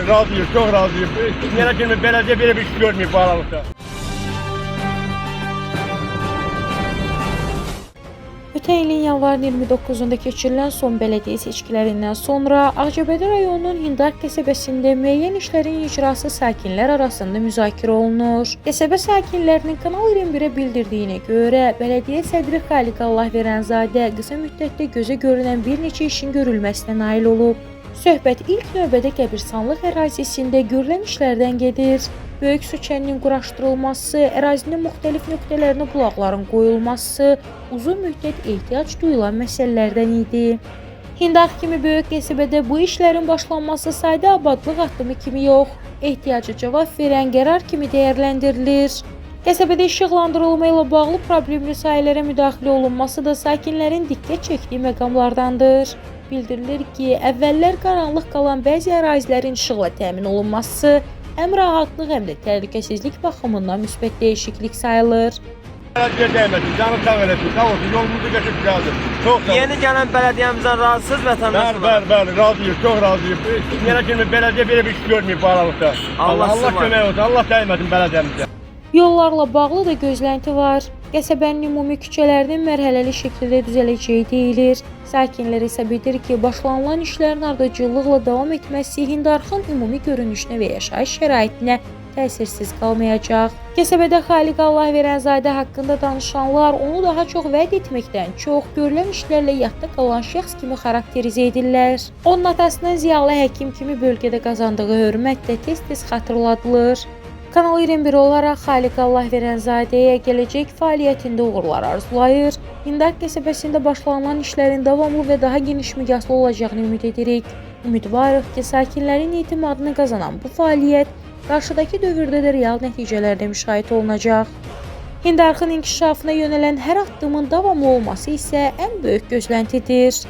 Bəli, razıyıq, çox razıyıq. Yenə kimi belediyə belə bir iş görməyib bu aralıqda. Ötən ilin yanvarın 29-da keçirilən son bələdiyyə seçkilərindən sonra Ağcabədi rayonunun Hindar qəsəbəsində müəyyən işlərin icrası sakinlər arasında müzakirə olunur. Qəsəbə sakinlərinin Kanal 21-ə bildirdiyinə görə, bələdiyyə sədri Xaliq Allahverənzadə qısa müddətdə gözə görünən bir neçə işin görülməsinə nail olub. Söhbət ilk növbədə qəbirstanlıq ərazisində görülən işlərdən gedir. Böyük su çəninin quraşdırılması, ərazinin müxtəlif nöqtələrinə bulaqların qoyulması uzun müddət ehtiyac duyulan məsələlərdən idi. Hindar kimi böyük qəsəbədə bu işlərin başlanması sadə abadlıq addımı kimi yox, ehtiyaca cavab verən qərar kimi dəyərləndirilir. Qəsəbədə işıqlandırılma ilə bağlı problemli sahələrə müdaxilə olunması da sakinlərin diqqət çəkdiyi məqamlardandır. Bildirilir ki, əvvəllər qaranlıq qalan bəzi ərazilərin işıqla təmin olunması həm rahatlıq, həm də təhlükəsizlik baxımından müsbət dəyişiklik sayılır. Bələdiyyə dəyməsin, canı sağ eləsin, sağ olsun, yolumuzu geçib gəldi. Çox sağ olun. Yeni gələn bələdiyyəmizdən razısınız vətəndaşlar? Bəli, razıyıq, çox razıyıq. Yenə kimi belediyə belə bir iş görməyib bu aralıqda. Allah kömək olsun, Allah dəyməsin bələdiyyəmizə. Yollarla bağlı da gözlənti var. Qəsəbənin ümumi küçələrinin mərhələli şəkildə düzələcəyi deyilir. Sakinlər hesab edir ki, başlanılan işlərin ardıcıllıqla davam etməsi Hindarxın ümumi görünüşünə və yaşayış şəraitinə təsirsiz qalmayacaq. Qəsəbədə Xaliq Allahverənzadə haqqında danışanlar onu daha çox vəd etməkdən çox görülən işlərlə yadda qalan şəxs kimi xarakterizə edirlər. Onun atasının ziyalı həkim kimi bölgədə qazandığı hörmət də tez-tez xatırladılır. Kanal 21 olaraq Xaliq Allahverənzadəyə gələcək fəaliyyətində uğurlar arzulayır. Hindar qəsəbəsində başlanılan işlərin davamlı və daha geniş miqyaslı olacağını ümid edirik. Ümidvarıq ki, sakinlərin etimadını qazanan bu fəaliyyət qarşıdakı dövrdə də real nəticələrdə müşahidə olunacaq. Hindarxın inkişafına yönələn hər addımın davamlı olması isə ən böyük gözləntidir.